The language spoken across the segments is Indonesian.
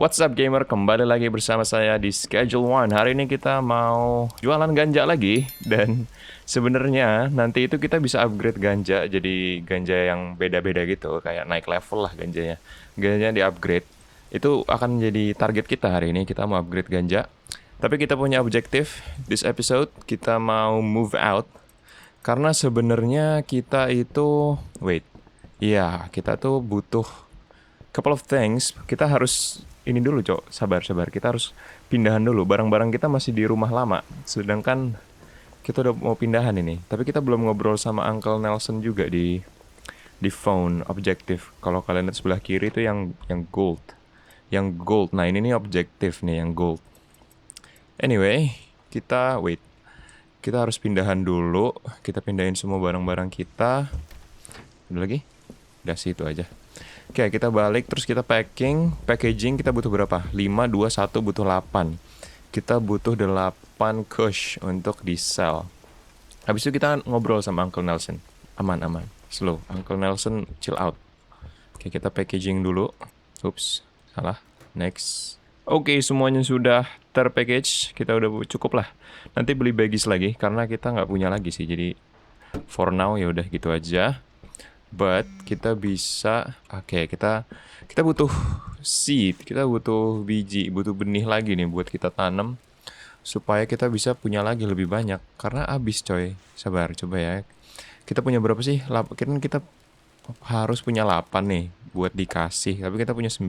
What's up gamer, kembali lagi bersama saya di Schedule One. Hari ini kita mau jualan ganja lagi. Dan sebenarnya nanti itu kita bisa upgrade ganja jadi ganja yang beda-beda gitu. Kayak naik level lah ganjanya. Ganjanya di upgrade. Itu akan jadi target kita hari ini, kita mau upgrade ganja. Tapi kita punya objektif, this episode kita mau move out. Karena sebenarnya kita itu, iya kita tuh butuh couple of things. Kita harus ini dulu, Cok. Sabar. Kita harus pindahan dulu. Barang-barang kita masih di rumah lama. Sedangkan kita udah mau pindahan ini. Tapi kita belum ngobrol sama Uncle Nelson juga di phone objektif. Kalau kalian lihat sebelah kiri itu yang gold. Yang gold. Nah, ini nih objektif nih yang gold. Anyway, kita harus pindahan dulu. Kita pindahin semua barang-barang kita. Ada lagi? Udah situ aja. Oke, kita balik terus kita packaging kita butuh berapa? 5, 2, 1 butuh 8. Kita butuh 8 kush untuk di sell. Habis itu kita ngobrol sama Uncle Nelson. Aman. Slow. Uncle Nelson chill out. Oke, kita packaging dulu. Oops, salah. Next. Oke, semuanya sudah terpackage. Kita udah cukup lah. Nanti beli baggies lagi karena kita nggak punya lagi sih. Jadi for now ya udah gitu aja. But kita bisa, kita butuh seed, kita butuh biji, butuh benih lagi nih buat kita tanam supaya kita bisa punya lagi lebih banyak. Karena habis coy. Sabar, coba ya. Kita punya berapa sih? Kita harus punya 8 nih buat dikasih, tapi kita punya 9.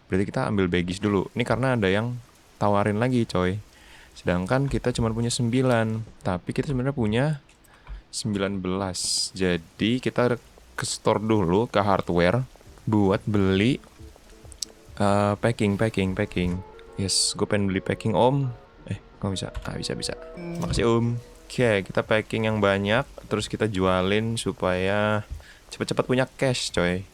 Berarti kita ambil baggies dulu. Ini karena ada yang tawarin lagi coy. Sedangkan kita cuma punya 9, tapi kita sebenarnya punya 19. Jadi kita ke store dulu, ke hardware buat beli packing. Yes, gue pengen beli packing om. Kok bisa? Bisa. Makasih om. Oke, kita packing yang banyak, terus kita jualin supaya cepat-cepat punya cash coy.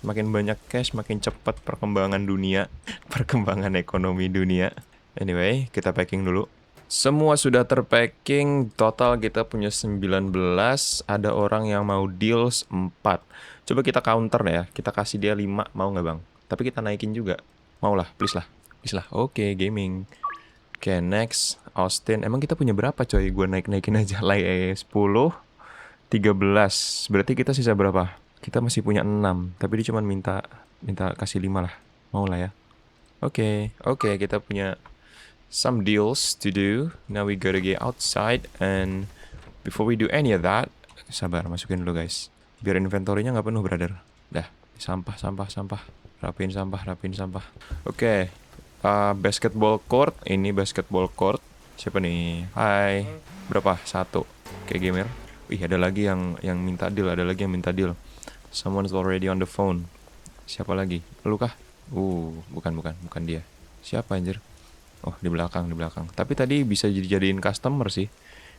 Makin banyak cash, makin cepat perkembangan dunia, perkembangan ekonomi dunia. Anyway, kita packing dulu. Semua sudah terpacking, total kita punya 19, ada orang yang mau deals 4. Coba kita counter ya, kita kasih dia 5, mau nggak bang? Tapi kita naikin juga, mau lah, please lah. Oke, gaming. Oke, next, Austin. Emang kita punya berapa coy? Gue naikin aja, 10, 13, berarti kita sisa berapa? Kita masih punya 6, tapi dia cuma minta kasih 5 lah, mau lah ya. Oke, kita punya some deals to do. Now we gotta get outside, and before we do any of that, sabar, masukin dulu guys. Biar inventory-nya nggak penuh, brother. Dah, sampah. Rapiin sampah. Oke, basketball court. Ini basketball court. Siapa nih? Hai. Berapa? 1. Oke, gamer. Wih, ada lagi yang minta deal. Someone's already on the phone. Siapa lagi? Lu kah? Bukan dia. Siapa anjir? Oh, di belakang. Tapi tadi bisa dijadiin customer sih.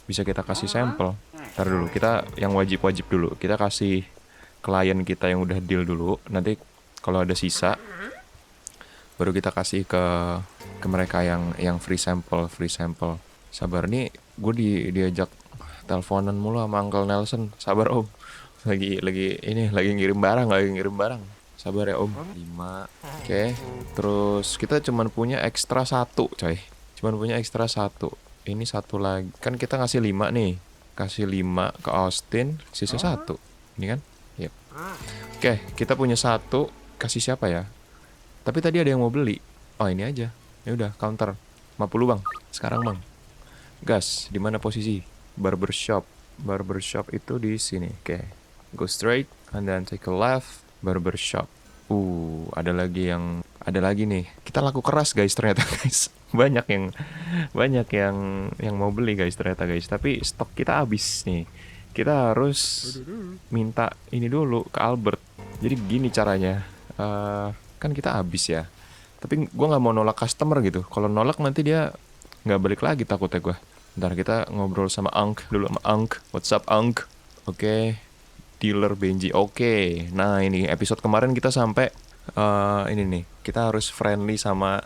Bisa kita kasih sampel. Ntar dulu, kita yang wajib dulu. Kita kasih klien kita yang udah deal dulu. Nanti kalau ada sisa, baru kita kasih ke mereka yang free sample. Sabar nih, gue diajak teleponan mulu sama Uncle Nelson. Sabar om. Lagi ngirim barang. Sabar ya om. 5. Oke. Terus kita cuman punya ekstra 1 coy. Ini 1 lagi. Kan kita ngasih 5 nih. Kasih 5 ke Austin. Sisa 1. Ini kan? Yep. Oke, kita punya 1. Kasih siapa ya? Tapi tadi ada yang mau beli. Oh, ini aja. Ya udah, counter. 50 bang. Sekarang bang. Gas, di mana posisi? Barbershop itu di sini. Oke. Go straight and then take a left. Barbershop. Ada lagi nih. Kita laku keras guys ternyata guys. Banyak yang mau beli guys ternyata guys. Tapi stok kita habis nih. Kita harus minta ini dulu ke Albert. Jadi gini caranya. Kan kita habis ya. Tapi gue nggak mau nolak customer gitu. Kalau nolak nanti dia nggak balik lagi takutnya gue. Ntar kita ngobrol sama Unc dulu sama Unc. What's up Unc? Oke. Dealer Benji. Oke. Nah ini episode kemarin kita sampai ini nih. Kita harus friendly sama.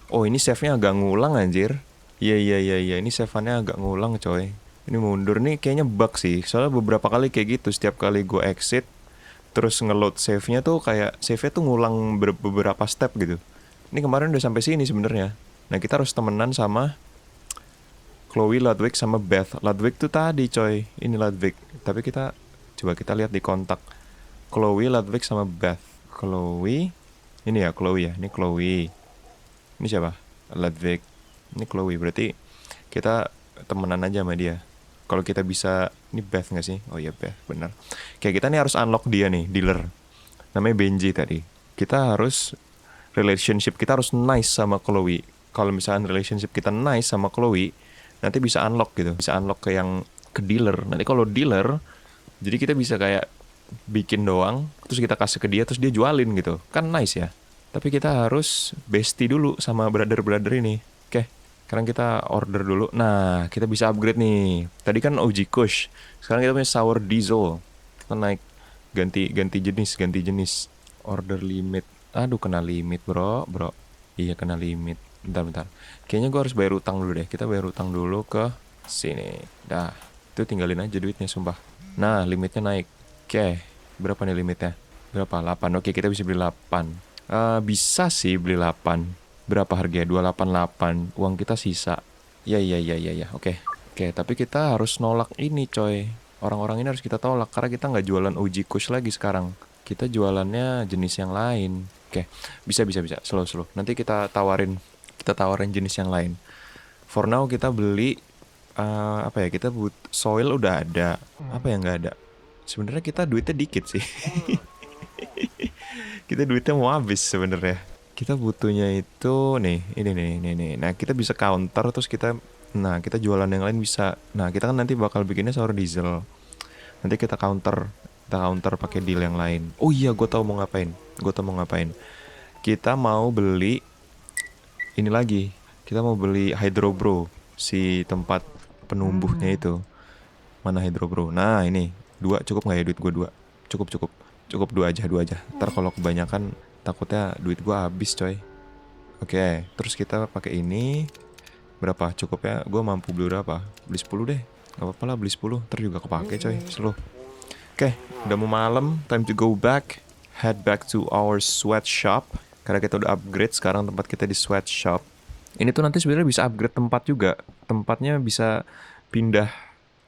Oh ini save-nya agak ngulang anjir. Iya. Ini save-nya agak ngulang coy. Ini mundur nih kayaknya bug sih. Soalnya beberapa kali kayak gitu. Setiap kali gue exit, terus ngeload save-nya tuh kayak save-nya tuh ngulang beberapa step gitu. Ini kemarin udah sampai sini sebenarnya. Nah, kita harus temenan sama Chloe, Ludwig, sama Beth. Ludwig tuh tadi coy. Ini Ludwig. Tapi coba kita lihat di kontak. Chloe, Ludwig, sama Beth. Chloe. Ini ya Chloe ya. Ini Chloe. Ini siapa? Ludwig. Ini Chloe. Berarti kita temenan aja sama dia. Kalau kita bisa, ini Beth nggak sih? Oh iya Beth, benar. Kayak kita nih harus unlock dia nih, dealer. Namanya Benji tadi. Kita harus kita harus nice sama Chloe. Kalau misalnya relationship kita nice sama Chloe, nanti bisa unlock gitu. Bisa unlock ke dealer. Nanti kalau dealer, jadi kita bisa kayak bikin doang, terus kita kasih ke dia, terus dia jualin gitu. Kan nice ya. Tapi kita harus bestie dulu sama brother-brother ini. Oke. Sekarang kita order dulu. Nah, kita bisa upgrade nih. Tadi kan OG Kush. Sekarang kita punya Sour Diesel. Kita naik ganti jenis. Order limit. Aduh, kena limit, bro. Iya, kena limit. Bentar. Kayaknya gue harus bayar utang dulu deh. Kita bayar utang dulu ke sini. Dah, itu tinggalin aja duitnya, sumpah. Nah, limitnya naik. Oke, berapa nih limitnya? Berapa? 8. Oke, kita bisa beli 8. Bisa sih beli 8. Berapa harganya? 288. Uang kita sisa. Ya. Oke, tapi kita harus nolak ini, coy. Orang-orang ini harus kita tolak karena kita nggak jualan OG Kush lagi sekarang. Kita jualannya jenis yang lain. Oke, bisa. Slow. Nanti kita tawarin jenis yang lain. For now kita beli apa ya? Kita soil udah ada. Apa yang nggak ada? Sebenarnya kita duitnya dikit sih. Kita duitnya mau habis sebenarnya. Kita butuhnya itu nih, ini nih. Nah, kita bisa counter terus kita jualan yang lain bisa. Nah, kita kan nanti bakal bikinnya sour diesel. Nanti kita counter pakai deal yang lain. Oh iya, gue tau mau ngapain. Kita mau beli ini lagi. Kita mau beli Hydrobro, si tempat penumbuhnya itu. Mana Hydrobro? Nah, ini 2 cukup nggak ya duit gue 2? Cukup 2 aja. Ntar kalau kebanyakan takutnya duit gue habis, coy. Oke, terus kita pakai ini. Berapa cukupnya? Gue mampu beli berapa? Beli 10 deh. Gak apa-apa lah beli 10. Ntar juga kepake, coy. Slow. Oke, udah mau malam. Time to go back. Head back to our sweatshop. Karena kita udah upgrade sekarang tempat kita di sweatshop. Ini tuh nanti sebenarnya bisa upgrade tempat juga. Tempatnya bisa pindah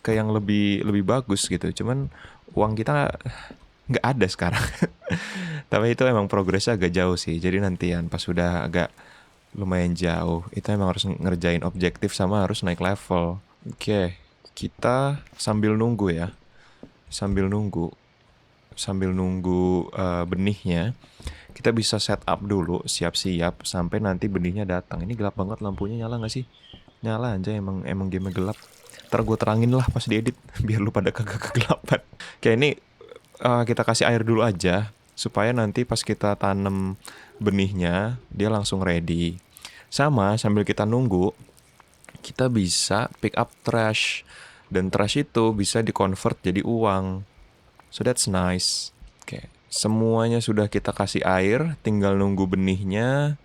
ke yang lebih bagus gitu. Cuman uang kita nggak ada sekarang. Tapi itu emang progresnya agak jauh sih. Jadi nantian pas sudah agak lumayan jauh, itu emang harus ngerjain objektif sama harus naik level. Oke, kita sambil nunggu ya. Sambil nunggu benihnya, kita bisa setup dulu, siap-siap sampai nanti benihnya datang. Ini gelap banget, lampunya nyala nggak sih? Nyala aja, emang game gelap. Ntar gue terangin lah pas diedit biar lu pada kagak kegelapan. Kayak ini kita kasih air dulu aja supaya nanti pas kita tanam benihnya dia langsung ready. Sama sambil kita nunggu, kita bisa pick up trash, dan trash itu bisa di-convert jadi uang. So that's nice. Oke, semuanya sudah kita kasih air, tinggal nunggu benihnya.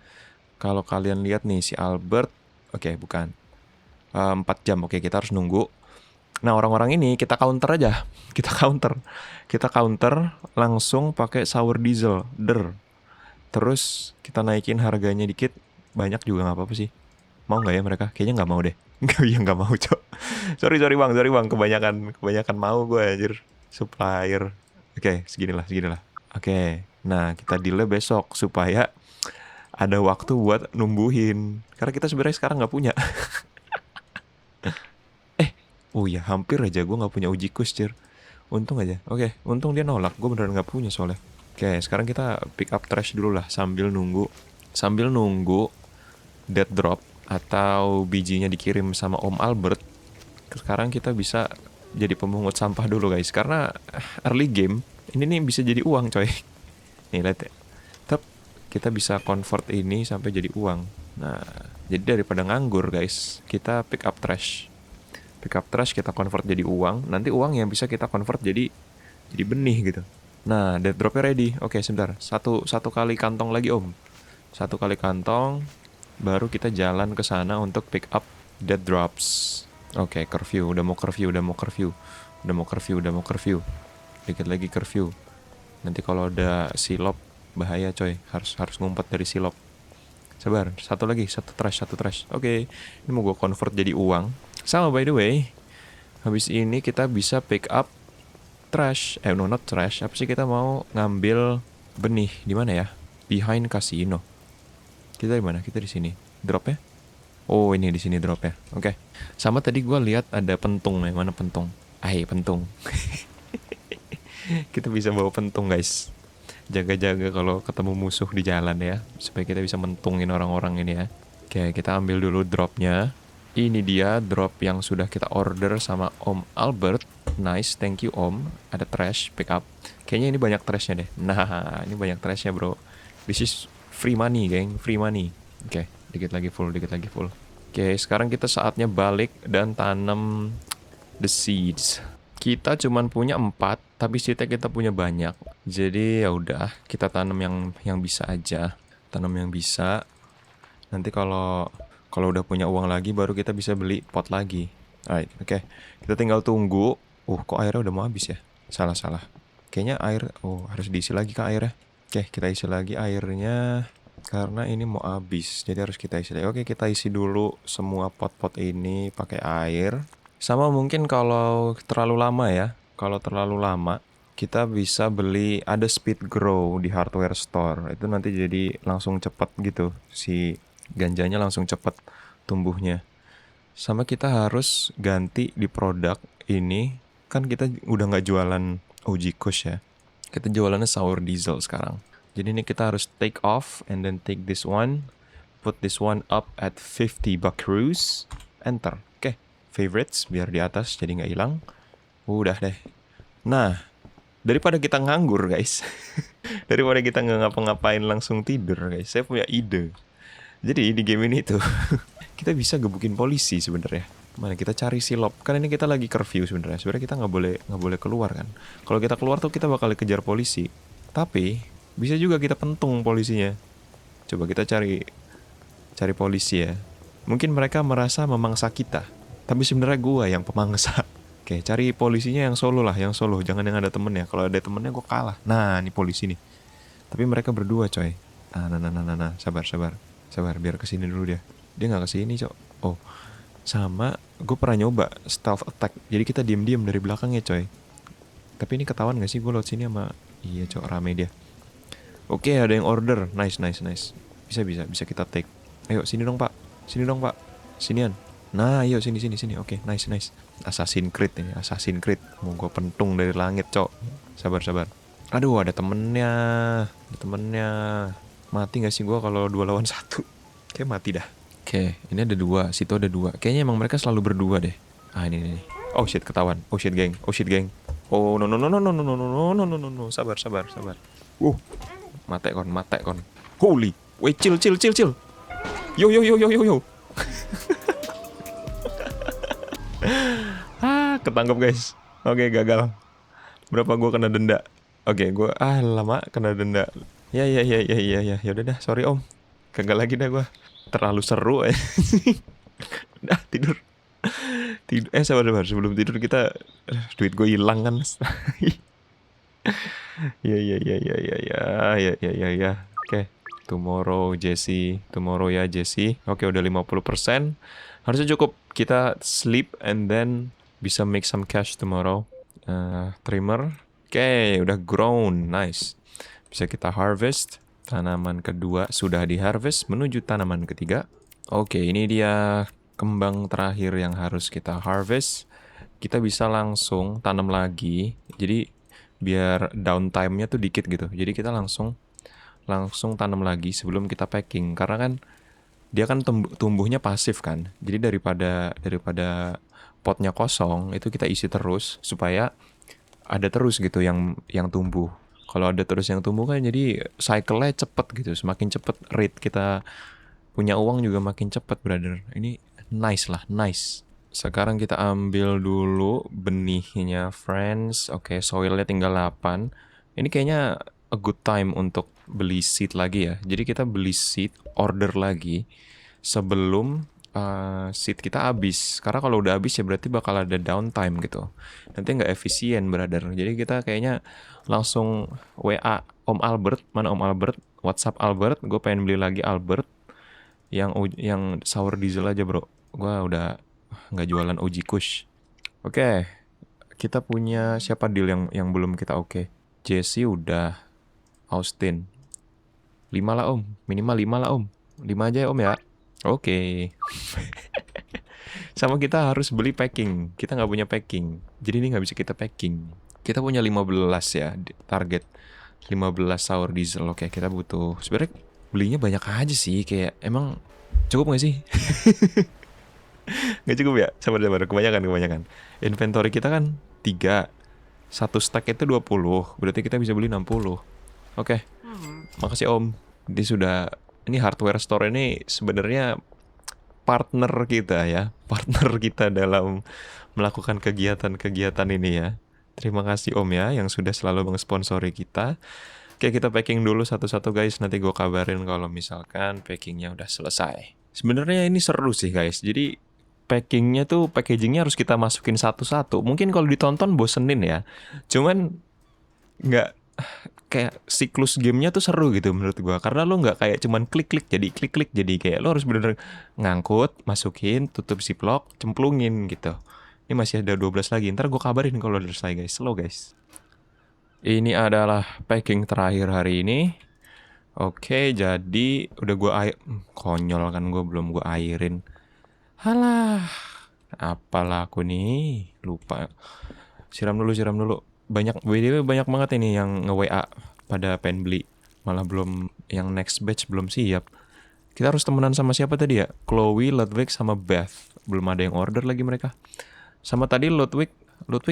Kalau kalian lihat nih si Albert, bukan 4 jam. Oke, kita harus nunggu. Nah, orang-orang ini kita counter aja. Kita counter langsung pakai sour diesel. Terus kita naikin harganya dikit. Banyak juga gak apa-apa sih. Mau gak ya mereka? Kayaknya gak mau deh. Gak mau, cok. Sorry bang. Kebanyakan mau gue anjir. Supplier. Oke, seginilah. Oke, nah kita deal besok supaya ada waktu buat numbuhin. Karena kita sebenarnya sekarang gak punya. Oh iya, hampir aja gue gak punya uji kusir. Untung aja. Oke, untung dia nolak. Gue beneran gak punya soalnya. Oke, sekarang kita pick up trash dulu lah sambil nunggu dead drop atau bijinya dikirim sama Om Albert. Sekarang kita bisa jadi pemungut sampah dulu guys. Karena early game, ini nih bisa jadi uang coy. Nih lihat ya. Kita bisa convert ini sampai jadi uang. Nah, jadi daripada nganggur guys, kita pick up trash kita convert jadi uang. Nanti uang yang bisa kita convert jadi benih gitu. Nah, dead dropnya ready. Oke, sebentar. Satu kali kantong lagi om. Satu kali kantong, baru kita jalan ke sana untuk pick up dead drops. Oke, curfew. Udah mau curfew. Dikit lagi curfew. Nanti kalau ada silop bahaya coy. Harus ngumpet dari silop. Sabar, satu lagi, satu trash. Oke, ini mau gue convert jadi uang. Sama by the way, habis ini kita bisa pick up trash. No, not trash. Apa sih, kita mau ngambil benih di mana ya? Behind casino. Kita di mana? Kita di sini. Dropnya? Oh, ini di sini dropnya. Oke. Sama tadi gue lihat ada pentung nih. Mana pentung? Pentung. Kita bisa bawa pentung, guys. Jaga-jaga kalau ketemu musuh di jalan ya, supaya kita bisa mentungin orang-orang ini ya. Oke, kita ambil dulu dropnya. Ini dia drop yang sudah kita order sama Om Albert. Nice, thank you Om. Ada trash, pick up. Kayaknya ini banyak trashnya deh. Nah, ini banyak trashnya bro. This is free money, geng. Free money. Oke, dikit lagi full. Oke, sekarang kita saatnya balik dan tanam the seeds. Kita cuman punya 4, tapi seednya kita punya banyak. Jadi ya udah, kita tanam yang bisa aja. Tanam yang bisa. Nanti kalau udah punya uang lagi baru kita bisa beli pot lagi. Alright, oke. Kita tinggal tunggu. Kok airnya udah mau habis ya? Salah. Kayaknya air, harus diisi lagi ke airnya. Oke, kita isi lagi airnya. Karena ini mau habis, jadi harus kita isi lagi. Oke, kita isi dulu semua pot-pot ini pakai air. Sama mungkin kalau terlalu lama ya. Kalau terlalu lama, kita bisa beli, ada speed grow di hardware store. Itu nanti jadi langsung cepet gitu. Si ganjanya langsung cepet tumbuhnya. Sama kita harus ganti di produk ini. Kan kita udah nggak jualan OG Kush ya. Kita jualannya sour diesel sekarang. Jadi ini kita harus take off and then take this one. Put this one up at 50 buckaroos. Enter. Oke. Favorites biar di atas jadi nggak hilang. Udah deh. Nah, daripada kita nganggur guys. Daripada kita nggak ngapa-ngapain langsung tidur guys. Saya punya ide. Jadi di game ini tuh kita bisa gebukin polisi sebenarnya. Mana kita cari silop. Kan ini kita lagi curfew sebenarnya. Sebenarnya kita nggak boleh keluar kan. Kalau kita keluar tuh kita bakal dikejar polisi. Tapi bisa juga kita pentung polisinya. Coba kita cari polisi ya. Mungkin mereka merasa memangsa kita. Tapi sebenarnya gua yang pemangsa. Oke, cari polisinya yang solo lah, yang solo. Jangan yang ada temennya. Kalau ada temennya gua kalah. Nah, ini polisi nih. Tapi mereka berdua coy. Nah. Sabar, biar kesini dulu dia. Dia nggak kesini cok. Oh, sama gue pernah nyoba stealth attack. Jadi kita diem-diem dari belakangnya coy. Tapi ini ketahuan gak sih gue lewat sini sama... Iya cok, rame dia. Oke, ada yang order. Nice. Bisa kita take. Ayo sini dong pak. Sinian. Nah, ayo sini. Oke, nice. Assassin's Creed ini, Assassin's Creed. Mau gue pentung dari langit cok. Sabar. Aduh, ada temennya. Mati gak sih gue kalau 2 lawan 1? Kayak mati dah. Oke, ini ada 2, situ ada 2. Kayaknya emang mereka selalu berdua deh. Ini. Oh shit, ketahuan. Oh shit, geng. Oh no. Sabar. Mate kon. Holy. Wait, chill. Yo. Ketangkep guys. Oke, gagal. Berapa gua kena denda? Oke, gua lama kena denda. Ya. Ya udah dah, sorry Om. Gagal lagi dah gua. Terlalu seru Dah tidur. Sabar sebelum tidur kita duit gue hilang kan. Ya. Oke. Tomorrow ya Jesse. Oke, udah 50%. Harusnya cukup kita sleep and then bisa make some cash tomorrow. Trimmer. Oke, udah grown. Nice. Bisa kita harvest. Tanaman kedua sudah di-harvest menuju tanaman ketiga. Oke, ini dia kembang terakhir yang harus kita harvest. Kita bisa langsung tanam lagi. Jadi biar downtime-nya tuh dikit gitu. Jadi kita langsung tanam lagi sebelum kita packing. Karena kan dia kan tumbuhnya pasif kan. Jadi daripada potnya kosong, itu kita isi terus supaya ada terus gitu yang tumbuh. Kalau ada terus yang tumbuh kan jadi cycle-nya cepet gitu. Semakin cepet rate kita punya uang juga makin cepet, brother. Ini nice. Sekarang kita ambil dulu benihnya, friends. Oke, soilnya tinggal 8. Ini kayaknya a good time untuk beli seed lagi ya. Jadi kita beli seed, order lagi sebelum seed kita habis. Karena kalau udah habis ya berarti bakal ada downtime gitu. Nanti nggak efisien, brother. Jadi kita kayaknya langsung WA Om Albert. Mana Om Albert? WhatsApp Albert. Gue pengen beli lagi Albert. Yang sour diesel aja bro. Gua udah nggak jualan OG Kush. Oke, kita punya siapa deal yang belum kita oke? Jesse udah, Austin. 5 lah om, minimal 5 lah om. 5 aja ya om ya. Oke. Sama kita harus beli packing. Kita nggak punya packing. Jadi ini nggak bisa kita packing. Kita punya 15 ya target. 15 sour diesel. Oke, kita butuh. Sebenarnya belinya banyak aja sih. Kayak emang cukup nggak sih? Nggak cukup ya? Sabar-sabar. Kebanyakan. Inventory kita kan 3. Satu stack itu 20. Berarti kita bisa beli 60. Oke. Makasih om. Ini hardware store ini sebenarnya partner kita ya, partner kita dalam melakukan kegiatan-kegiatan ini ya. Terima kasih Om ya yang sudah selalu mengsponsori kita. Oke, kita packing dulu satu-satu guys, nanti gue kabarin kalau misalkan packingnya udah selesai. Sebenarnya ini seru sih guys, jadi packagingnya harus kita masukin satu-satu. Mungkin kalau ditonton bosenin ya, cuman nggak kayak siklus gamenya tuh seru gitu menurut gua, karena lo nggak kayak cuman klik-klik jadi kayak lo harus bener-bener ngangkut, masukin, tutup ziplock, cemplungin gitu. Ini masih ada 12 lagi, ntar gua kabarin kalau udah selesai guys. Slow guys. Ini adalah packing terakhir hari ini. Oke, jadi udah konyol kan belum gua airin. Halah, apalah aku nih, lupa. Siram dulu. Banyak banget ini yang nge-WA pada pengen beli. Malah belum, yang next batch belum siap. Kita harus temenan sama siapa tadi ya? Chloe, Ludwig, sama Beth. Belum ada yang order lagi mereka. Sama tadi Ludwig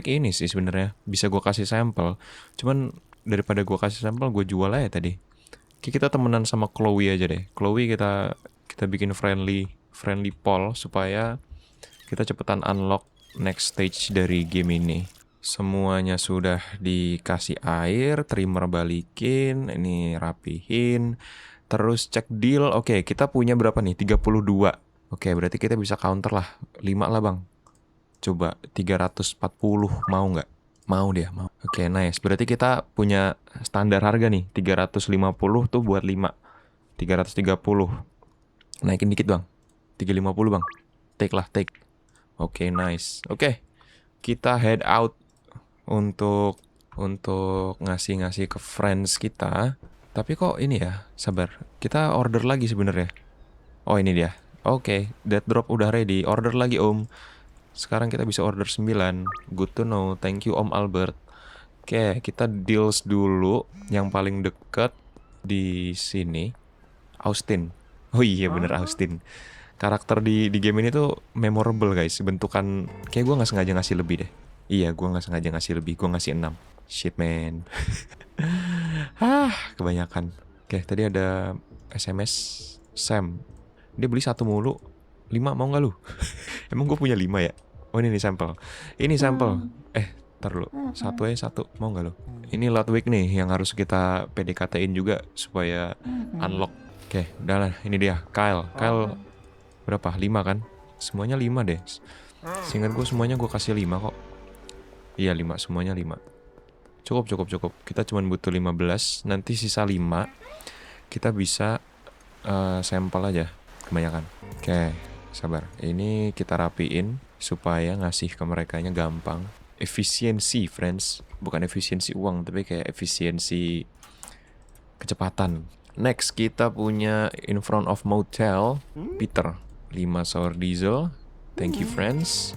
ini sih sebenarnya bisa gue kasih sampel. Cuman daripada gue kasih sampel, gue jual aja tadi. Kita temenan sama Chloe aja deh. Chloe kita bikin friendly poll supaya kita cepetan unlock next stage dari game ini. Semuanya sudah dikasih air, trimmer balikin, ini rapihin, terus cek deal. Oke, kita punya berapa nih? 32. Oke, berarti kita bisa counter lah. 5 lah bang. Coba 340, mau nggak? Mau dia, mau. Oke, nice. Berarti kita punya standar harga nih. 350 tuh buat 5. 330. Naikin dikit bang. 350 bang. Take. Oke, nice. Oke, kita head out untuk ngasih ke friends kita. Tapi kok ini ya, sabar. Kita order lagi sebenarnya. Oh, ini dia. Oke, dead drop udah ready. Order lagi, Om. Sekarang kita bisa order 9. Good to know. Thank you, Om Albert. Oke, kita deals dulu yang paling deket di sini. Austin. Oh iya, bener Austin. Karakter di game ini tuh memorable guys. Bentukan, kayak gue gak sengaja ngasih lebih deh. Iya, gue gak sengaja ngasih lebih. Gue ngasih 6. Shit, man. Kebanyakan. Oke, tadi ada SMS Sam. Dia beli 1 mulu. 5 mau gak lu? Emang gue punya 5 ya? Oh, ini nih sampel. Ini sampel. Ntar dulu. 1 mau gak lu? Ini Ludwig nih yang harus kita PDKT-in juga supaya unlock. Oke, udah lah. Ini dia. Kyle berapa? 5 kan? Semuanya 5 deh. Seingat gue semuanya gue kasih 5 kok. Iya 5, semuanya 5. Cukup. Kita cuma butuh 15. Nanti sisa 5 kita bisa sampel aja. Kebanyakan. Oke, sabar. Ini kita rapiin supaya ngasih ke merekanya gampang. Efisiensi, friends. Bukan efisiensi uang, tapi kayak efisiensi kecepatan. Next, kita punya In Front of Motel, Peter. 5 sour diesel. Thank you, friends.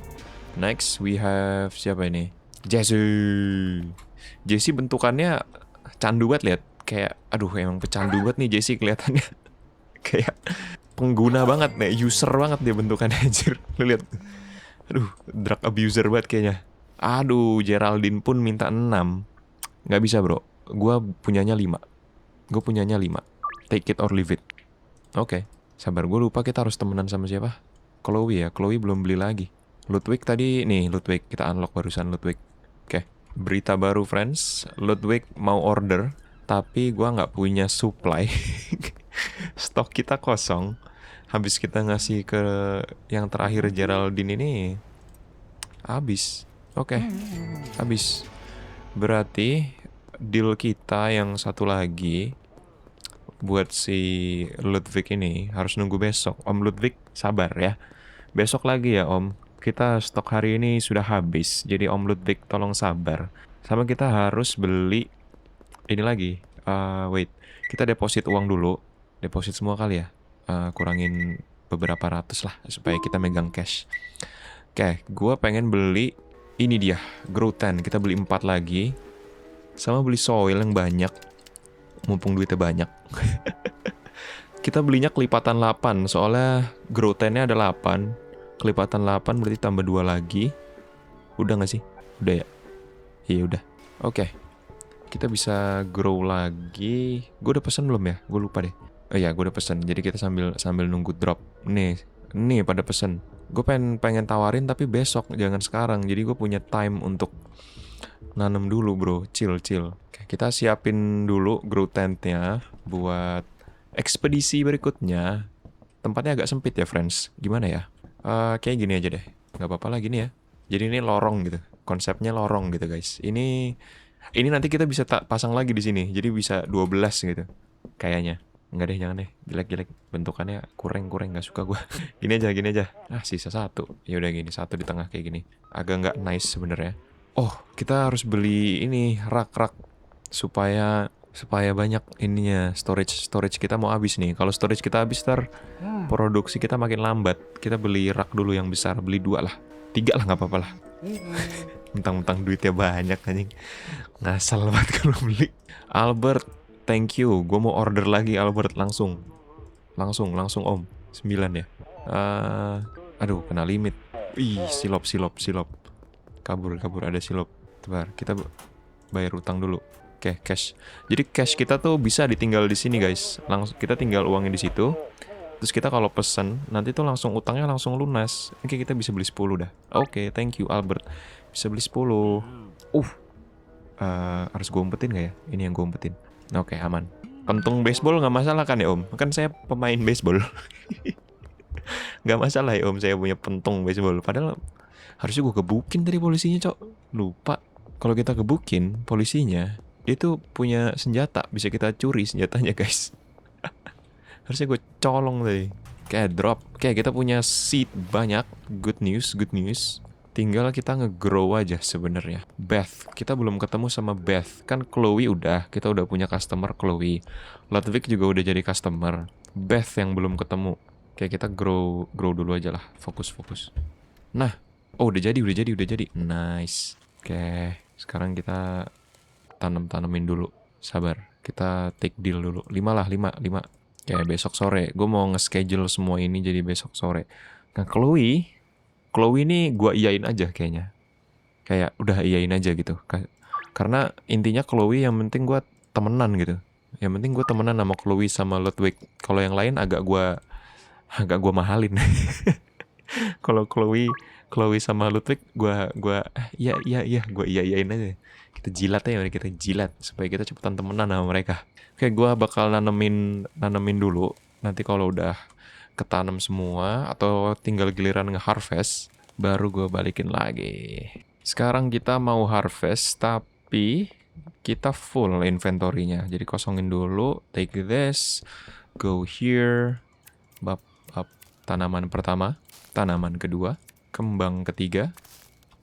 Next, we have siapa ini? Jesse bentukannya candu banget, lihat. Kayak, aduh emang pecandu banget nih Jesse kelihatannya. Kayak pengguna banget nih, user banget dia bentukannya anjir. Lu lihat. Aduh, drug abuser banget kayaknya. Aduh, Geraldine pun minta 6. Nggak bisa bro, gue punyanya 5. Take it or leave it. Oke, sabar, gue lupa kita harus temenan sama siapa. Chloe ya, Chloe belum beli lagi. Ludwig tadi, nih Ludwig, kita unlock barusan Ludwig. Oke, berita baru friends, Ludwig mau order, tapi gue nggak punya supply. Stok kita kosong. Habis kita ngasih ke yang terakhir Geraldine ini, habis. Oke, habis. Berarti deal kita yang satu lagi buat si Ludwig ini harus nunggu besok. Om Ludwig sabar ya. Besok lagi ya Om. Kita stok hari ini sudah habis. Jadi Om Ludwig tolong sabar. Sama kita harus beli ini lagi. Wait. Kita deposit uang dulu. Deposit semua kali ya. Kurangin beberapa ratus lah supaya kita megang cash. Oke, gue pengen beli ini dia, Grow 10. Kita beli 4 lagi. Sama beli soil yang banyak. Mumpung duitnya banyak. Kita belinya kelipatan 8. Soalnya Grow 10-nya ada 8. Kelipatan 8 berarti tambah 2 lagi. Udah gak sih? Udah ya? Iya udah. Oke. Kita bisa grow lagi. Gue udah pesen belum ya? Gue lupa deh. Oh iya, gue udah pesen. Jadi kita sambil nunggu drop. Nih pada pesen. Gue pengen tawarin tapi besok, jangan sekarang. Jadi gue punya time untuk nanam dulu bro. Chill. Oke, kita siapin dulu grow tent-nya buat ekspedisi berikutnya. Tempatnya agak sempit ya friends. Gimana ya? Kayak gini aja deh. Gak apa-apa lah gini ya. Jadi ini lorong gitu. Konsepnya lorong gitu guys. Ini nanti kita bisa pasang lagi di sini. Jadi bisa 12 gitu. Kayaknya. Enggak deh, jangan deh. Jelek-jelek. Bentukannya kurang gak suka gue. Gini aja. Sisa 1. Ya udah gini, 1 di tengah kayak gini. Agak nggak nice sebenarnya. Oh, kita harus beli ini rak supaya banyak ininya. Storage kita mau habis nih. Kalau storage kita habis produksi kita makin lambat. Kita beli rak dulu yang besar. Beli 2 lah. 3 lah nggak apa-apa lah. Mentang-mentang duitnya banyak anjing. Ngasal banget kalau beli. Albert, thank you. Gue mau order lagi Albert langsung Om. 9 ya. Aduh, kena limit. Ih, silop. Kabur ada silop. Tebar, kita bayar utang dulu. Oke, cash. Jadi cash kita tuh bisa ditinggal di sini guys. Langsung kita tinggal uangnya di situ. Terus kita kalau pesen, nanti tuh langsung utangnya langsung lunas. Oke, kita bisa beli 10 dah. Oke, thank you Albert. Bisa beli 10. Harus gue umpetin gak ya? Ini yang gue umpetin. Oke, aman. Kentung baseball gak masalah kan ya Om? Kan saya pemain baseball. Gak masalah ya Om, saya punya pentung baseball. Padahal harusnya gue gebukin tadi polisinya, Cok. Lupa. Kalau kita gebukin polisinya, dia tuh punya senjata. Bisa kita curi senjatanya guys. Harusnya gue colong tadi. Kayak drop. Kayak kita punya seed banyak. Good news. Tinggal kita nge-grow aja sebenarnya. Beth, kita belum ketemu sama Beth. Kan Chloe udah, kita udah punya customer Chloe. Ludwig juga udah jadi customer. Beth yang belum ketemu. Kayak kita grow dulu aja lah. Fokus. Nah, udah jadi. Nice. Oke, sekarang kita tanemin dulu. Sabar, kita take deal dulu. 5 lah. Kayak besok sore. Gue mau nge-schedule semua ini jadi besok sore. Nah, Chloe ini gue iyain aja kayaknya. Kayak udah iyain aja gitu. Karena intinya Chloe yang penting gue temenan gitu. Yang penting gue temenan sama Chloe sama Ludwig. Kalau yang lain agak gue mahalin. Kalau Chloe sama Ludwig gue iyain aja. Kita jilat supaya kita cepetan temenan sama mereka. Oke, gue bakal nanemin dulu. Nanti kalau udah ketanam semua atau tinggal giliran nge-harvest, baru gue balikin lagi. Sekarang kita mau harvest, tapi kita full inventory-nya. Jadi kosongin dulu, take this, go here, bab tanaman pertama, tanaman kedua, kembang ketiga,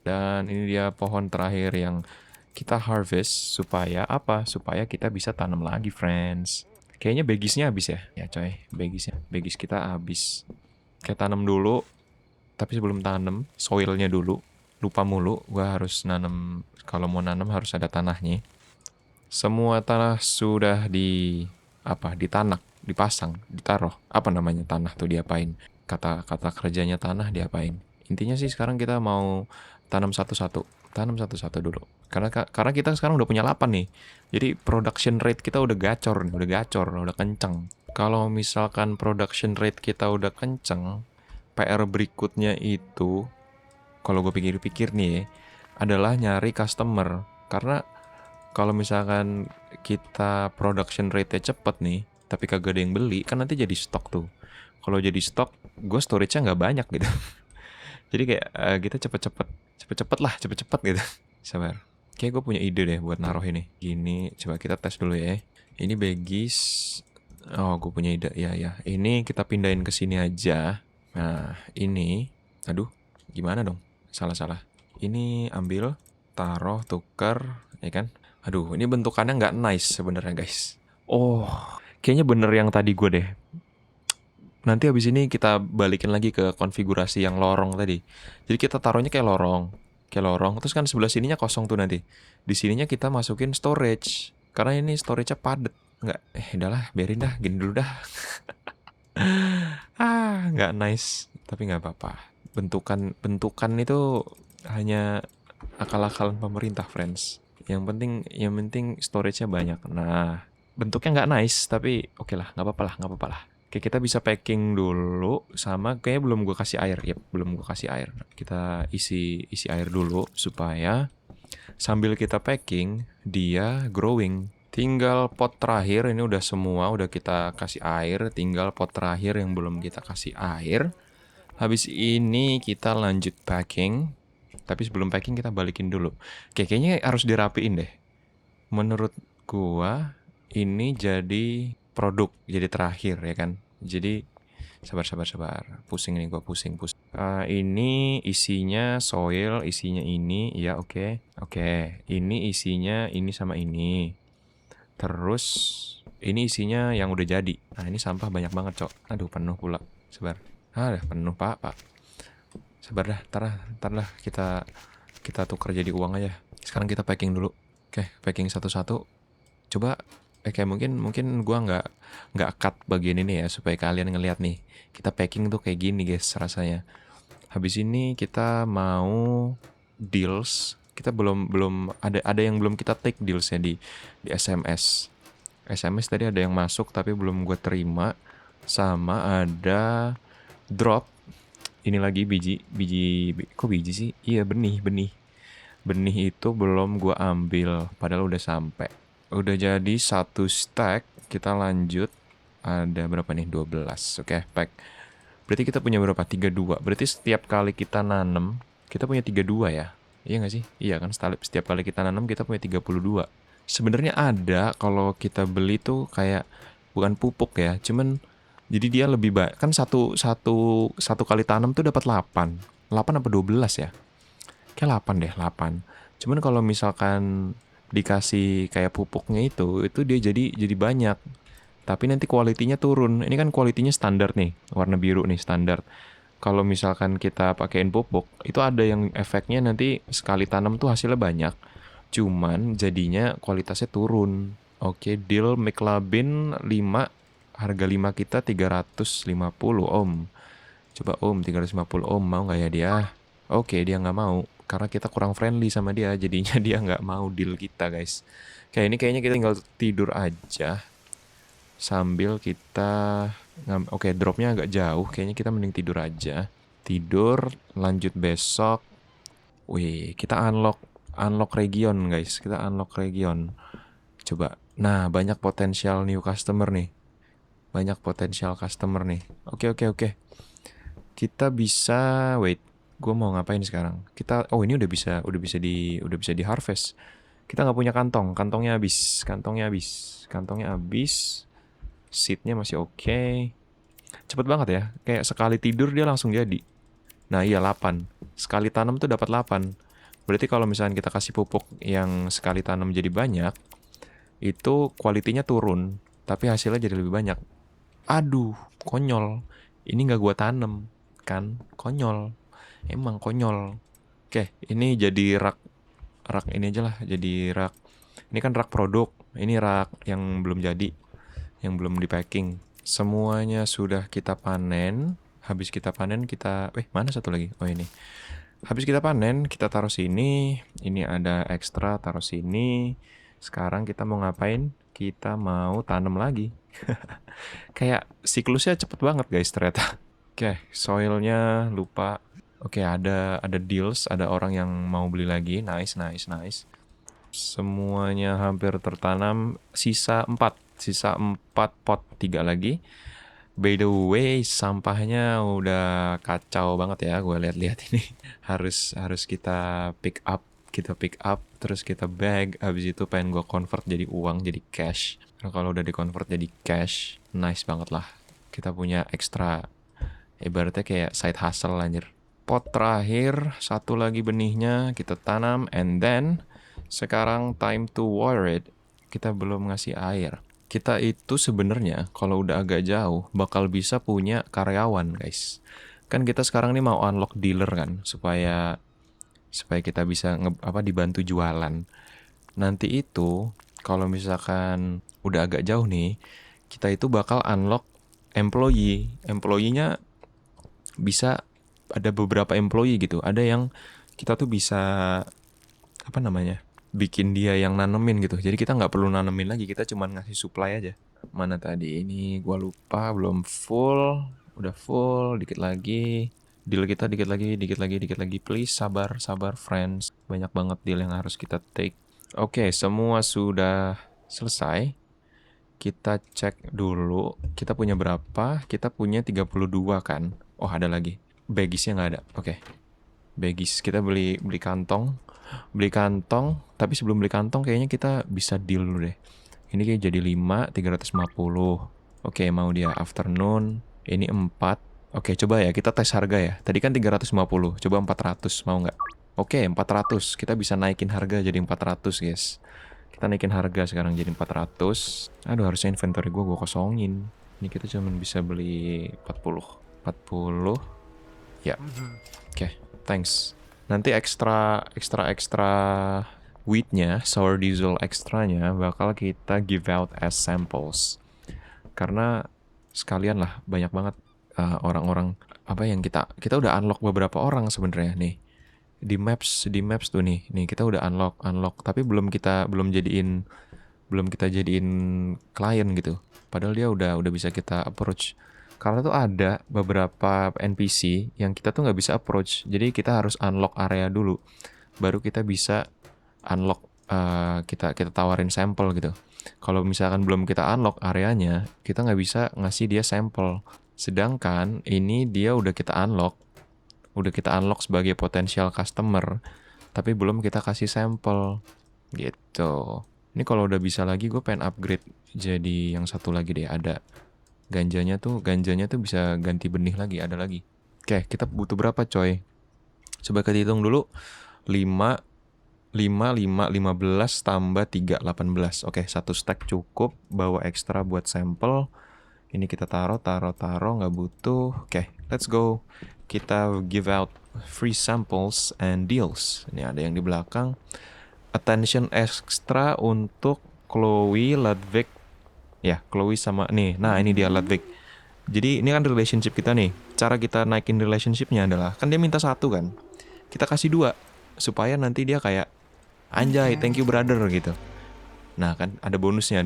dan ini dia pohon terakhir yang kita harvest supaya apa? Supaya kita bisa tanam lagi, friends. Kayaknya bagisnya habis ya. Ya coy, bagis kita habis. Kayak tanam dulu. Tapi sebelum tanam, soilnya dulu. Lupa mulu, gua harus nanam. Kalau mau nanam harus ada tanahnya. Semua tanah sudah ditanak, dipasang, ditaruh. Apa namanya tanah tuh diapain? Kata kerjanya tanah diapain? Intinya sih sekarang kita mau tanam satu-satu dulu. Karena kita sekarang udah punya 8 nih. Jadi production rate kita udah gacor, udah kenceng. Kalau misalkan production rate kita udah kenceng, PR berikutnya itu, kalau gue pikir-pikir nih, adalah nyari customer. Karena kalau misalkan kita production rate-nya cepet nih, tapi kagak ada yang beli, kan nanti jadi stok tuh. Kalau jadi stok, gue storage-nya nggak banyak gitu. Jadi kayak kita cepet-cepet gitu. Sabar. Kayak gue punya ide deh buat naruh ini. Gini, coba kita tes dulu ya. Ini bagis. Oh, gue punya ide. Ya, ya. Ini kita pindahin ke sini aja. Nah, ini. Aduh, gimana dong? Salah-salah. Ini ambil, taruh, tuker, ya kan? Aduh, ini bentukannya nggak nice sebenarnya, guys. Oh, kayaknya bener yang tadi gue deh. Nanti habis ini kita balikin lagi ke konfigurasi yang lorong tadi. Jadi kita taruhnya kayak lorong. Terus kan sebelah sininya kosong tuh nanti. Di sininya kita masukin storage. Karena ini storage-nya padet. Nggak, udahlah, biarin dah, gini dulu dah. Nggak nice. Tapi nggak apa-apa. Bentukan itu hanya akal-akalan pemerintah, friends. Yang penting storage-nya banyak. Nah, bentuknya nggak nice, tapi oke lah, nggak apa-apa lah, nggak apa-apa lah. Oke, kita bisa packing dulu sama kayaknya belum gue kasih air. Yep, belum gue kasih air. Kita isi air dulu supaya sambil kita packing dia growing. Tinggal pot terakhir ini udah semua udah kita kasih air, tinggal pot terakhir yang belum kita kasih air. Habis ini kita lanjut packing. Tapi sebelum packing kita balikin dulu. Kayaknya harus dirapiin deh. Menurut gua ini jadi produk, jadi terakhir ya kan. Jadi sabar. Pusing nih gua pusing. Ini isinya soil, isinya ini, ya oke. Oke, ini isinya ini sama ini. Terus ini isinya yang udah jadi. Nah ini sampah banyak banget cok. Aduh penuh pula. Sabar. Udah penuh pak. Sabar dah, ntar lah kita tukar jadi uang aja. Sekarang kita packing dulu. Oke, packing satu-satu. Coba kayak mungkin gua nggak cut bagian ini ya supaya kalian ngelihat nih. Kita packing tuh kayak gini guys rasanya. Habis ini kita mau deals. Kita belum ada yang belum kita take dealsnya di SMS. SMS tadi ada yang masuk tapi belum gue terima. Sama ada drop. Ini lagi kok biji sih? Iya benih itu belum gue ambil padahal udah sampai. Udah jadi satu stack. Kita lanjut. Ada berapa nih? 12. Oke, pack. Berarti kita punya berapa? 32. Berarti setiap kali kita nanam kita punya 32 ya. Iya nggak sih? Iya kan, setiap kali kita nanam kita punya 32. Sebenarnya ada kalau kita beli tuh kayak bukan pupuk ya, cuman jadi dia lebih banyak kan satu kali tanam tuh dapat 8. 8 apa 12 ya? Kayak 8 deh, 8. Cuman kalau misalkan dikasih kayak pupuknya itu dia jadi banyak. Tapi nanti kualitinya turun. Ini kan kualitinya standar nih, warna biru nih standar. Kalau misalkan kita pakein pupuk, itu ada yang efeknya nanti sekali tanam tuh hasilnya banyak. Cuman jadinya kualitasnya turun. Oke, deal Miclabin 5, harga 5 kita 350 om. Coba om, 350 om, mau nggak ya dia? Oke, dia nggak mau. Karena kita kurang friendly sama dia, jadinya dia nggak mau deal kita guys. Kayak ini kayaknya kita tinggal tidur aja. Sambil kita oke, dropnya agak jauh, kayaknya kita mending tidur aja. Tidur, lanjut besok. Wih, kita unlock region guys. Kita unlock region. Coba. Nah, banyak potensial new customer nih. Banyak potensial customer nih. Oke. Kita bisa wait. Gue mau ngapain sekarang? Ini udah bisa di harvest. Kita nggak punya kantongnya habis. Seatnya masih oke. Cepet banget ya. Kayak sekali tidur dia langsung jadi. Nah iya 8. Sekali tanam tuh dapat 8. Berarti kalau misalnya kita kasih pupuk yang sekali tanam jadi banyak, itu kualitinya turun. Tapi hasilnya jadi lebih banyak. Aduh, konyol. Ini nggak gua tanam. Kan, konyol. Emang konyol. Oke, ini jadi rak ini aja lah. Jadi rak. Ini kan rak produk. Ini rak yang belum jadi. Yang belum di packing. Semuanya sudah kita panen. Habis kita panen kita mana satu lagi? Oh ini. Habis kita panen, kita taruh sini. Ini ada ekstra taruh sini. Sekarang kita mau ngapain? Kita mau tanam lagi. Kayak siklusnya cepet banget guys ternyata. Oke, soilnya lupa. Oke, ada deals, ada orang yang mau beli lagi. Nice. Semuanya hampir tertanam. Sisa 4 pot, 3 lagi. By the way, sampahnya udah kacau banget ya. Gue lihat-lihat ini harus kita pick up, terus kita bag. Habis itu pengen gue convert jadi uang, jadi cash. Nah, kalau udah di convert jadi cash, Nice banget lah. Kita punya ekstra, ibaratnya kayak side hustle anjir. Pot terakhir, satu lagi benihnya kita tanam, and then sekarang time to water it. Kita belum ngasih air. Kita itu sebenarnya kalau udah agak jauh bakal bisa punya karyawan, guys. Kan kita sekarang nih mau unlock dealer kan, supaya kita bisa dibantu jualan. Nanti itu kalau misalkan udah agak jauh nih, kita itu bakal unlock employee. Employee-nya bisa ada beberapa employee gitu. Ada yang kita tuh bisa bikin dia yang nanemin gitu. Jadi kita nggak perlu nanemin lagi, kita cuma ngasih supply aja. Mana tadi ini? Gua lupa, belum full. Udah full, dikit lagi. Deal kita dikit lagi. Please sabar friends. Banyak banget deal yang harus kita take. Oke, semua sudah selesai. Kita cek dulu, kita punya berapa? Kita punya 32 kan? Oh, ada lagi. Bagisnya nggak ada. Oke. Bagis, kita beli kantong. Tapi sebelum beli kantong kayaknya kita bisa deal dulu deh. Ini kayak jadi 5, 350. Oke, mau dia afternoon. Ini 4. Oke, coba ya, kita tes harga ya. Tadi kan 350, coba 400, mau nggak? Oke, 400. Kita bisa naikin harga jadi 400, guys. Kita naikin harga sekarang jadi 400. Aduh, harusnya inventory gue kosongin. Ini kita cuma bisa beli 40. 40. Ya. Oke, thanks. Nanti ekstra wheatnya, sour diesel ekstranya bakal kita give out as samples. Karena sekalian lah, banyak banget orang-orang yang kita udah unlock beberapa orang sebenarnya nih. Di maps tuh nih kita udah unlock tapi belum kita jadiin klien gitu. Padahal dia udah bisa kita approach. Karena tuh ada beberapa NPC yang kita tuh nggak bisa approach, jadi kita harus unlock area dulu, baru kita bisa unlock, kita tawarin sampel gitu. Kalau misalkan belum kita unlock areanya, kita nggak bisa ngasih dia sampel. Sedangkan ini dia udah kita unlock sebagai potensial customer, tapi belum kita kasih sampel gitu. Ini kalau udah bisa lagi, gue pengen upgrade jadi yang satu lagi deh, ada ganjanya tuh bisa ganti benih lagi, ada lagi. Oke, kita butuh berapa coy? Coba kita hitung dulu. 5 15 tambah 3 18. Oke, satu stack cukup, bawa ekstra buat sampel. Ini kita taruh nggak butuh. Oke, let's go. Kita give out free samples and deals. Ini ada yang di belakang. Attention extra untuk Chloe, Ludwig. Ya, Chloe sama nih. Nah, ini dia Ludwig. Jadi ini kan relationship kita nih. Cara kita naikin relationshipnya adalah, kan dia minta 1 kan. Kita kasih 2 supaya nanti dia kayak anjay, thank you brother gitu. Nah, kan ada bonusnya.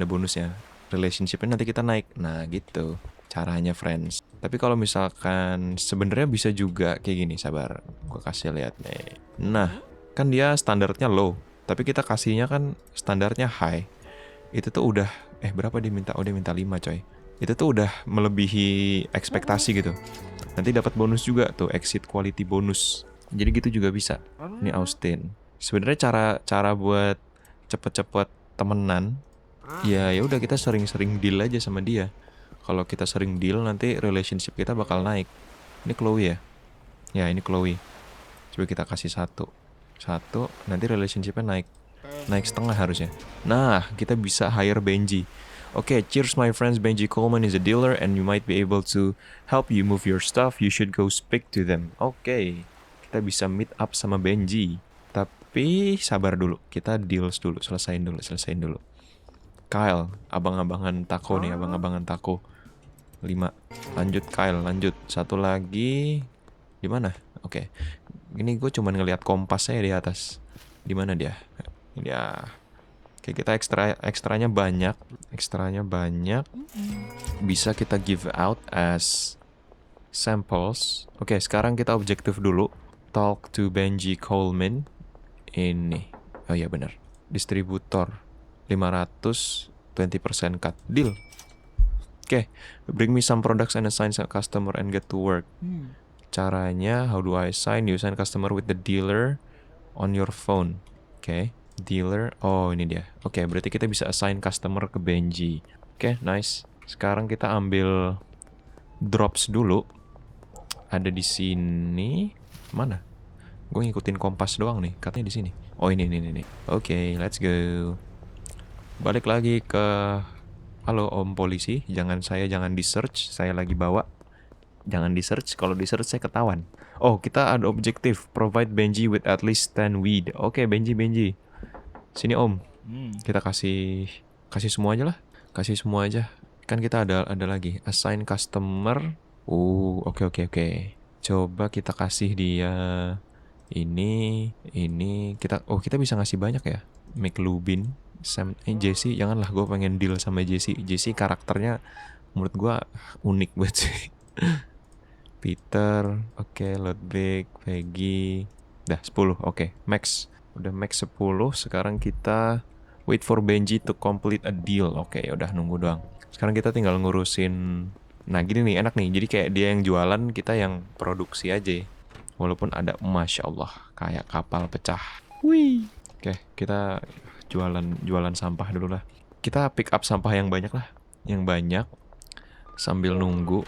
Relationshipnya nanti kita naik. Nah, gitu caranya friends. Tapi kalau misalkan sebenarnya bisa juga kayak gini, sabar. Gue kasih lihat nih. Nah, kan dia standarnya low, tapi kita kasihnya kan standarnya high. Itu tuh udah berapa dia minta? Oh, dia minta 5 coy. Itu tuh udah melebihi ekspektasi gitu. Nanti dapat bonus juga tuh, exit quality bonus. Jadi gitu juga bisa. Ini Austin. Sebenarnya cara buat cepet-cepet temenan, ya udah kita sering-sering deal aja sama dia. Kalau kita sering deal, nanti relationship kita bakal naik. Ini Chloe ya? Ya, ini Chloe. Coba kita kasih 1, nanti relationshipnya naik setengah harusnya. Nah, kita bisa hire Benji. Oke, cheers my friends. Benji Coleman is a dealer and you might be able to help you move your stuff. You should go speak to them. Oke, kita bisa meet up sama Benji. Tapi sabar dulu, kita deals dulu, selesain dulu. Kyle, abang-abangan taco nih, 5. Lanjut Kyle, lanjut. Satu lagi. Di mana? Oke. Ini gue cuma ngelihat kompasnya di atas. Di mana dia? Ya. Oke, kita ekstranya banyak. Bisa kita give out as samples. Oke, sekarang kita objektif dulu. Talk to Benji Coleman. Ini. Oh iya benar. Distributor 500, 20% cut. Deal. Oke, bring me some products and assign a customer and get to work. Caranya, how do I assign? You assign customer with the dealer on your phone. Oke, dealer. Oh, ini dia. Oke, berarti kita bisa assign customer ke Benji. Oke, nice. Sekarang kita ambil drops dulu. Ada di sini. Mana? Gue ngikutin kompas doang nih. Katanya di sini. Oh ini. Oke, let's go. Balik lagi ke... Halo Om Polisi, jangan di search. Saya lagi bawa. Jangan di search. Kalau di search saya ketahuan. Oh, kita ada objektif. Provide Benji with at least 10 weed. Oke, Benji. Sini Om. Kita kasih semua aja lah. Kasih semua aja. Kan kita ada lagi. Assign customer. Oke. Coba kita kasih dia ini kita bisa ngasih banyak ya. McLubin, Sam, Jesse, janganlah, gue pengen deal sama Jesse. Jesse karakternya menurut gue unik banget sih. Peter, oke, Ludwig, Peggy, dah 10, oke, max. Udah max 10, sekarang kita wait for Benji to complete a deal. Oke, udah nunggu doang. Sekarang kita tinggal ngurusin. Nah gini nih, enak nih. Jadi kayak dia yang jualan, kita yang produksi aja. Walaupun ada, Masya Allah, kayak kapal pecah. Wih. Oke, kita jualan sampah dulu lah. Kita pick up sampah yang banyak lah. Yang banyak. Sambil nunggu.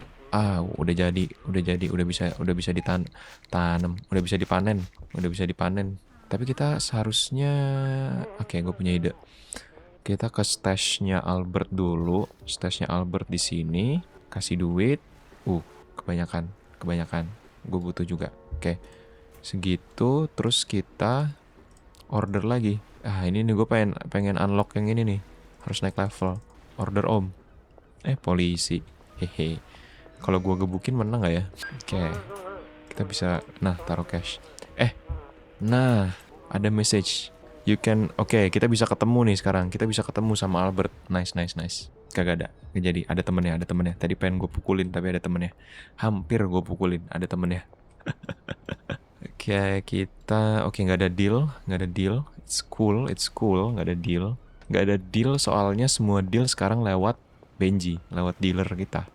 Udah bisa ditanam. Udah bisa dipanen. Tapi kita seharusnya... Oke, gue punya ide. Kita ke stashnya Albert dulu. Stashnya Albert di sini. Kasih duit. Kebanyakan. Gue butuh juga. Oke. Segitu. Terus kita order lagi. Ini nih gue pengen unlock yang ini nih. Harus naik level. Order Om. Polisi. Hehe. Kalau gue gebukin menang gak ya? Oke. Kita bisa... Nah, taruh cash. Nah, ada message. You can... Oke, kita bisa ketemu nih sekarang. Kita bisa ketemu sama Albert. Nice. Kagak ada. Gak jadi. Ada temennya. Tadi pengen gue pukulin, tapi ada temennya. Hampir gue pukulin. Ada temennya. Oke, kita... Oke, gak ada deal. It's cool. Gak ada deal. Soalnya semua deal sekarang lewat Benji. Lewat dealer kita.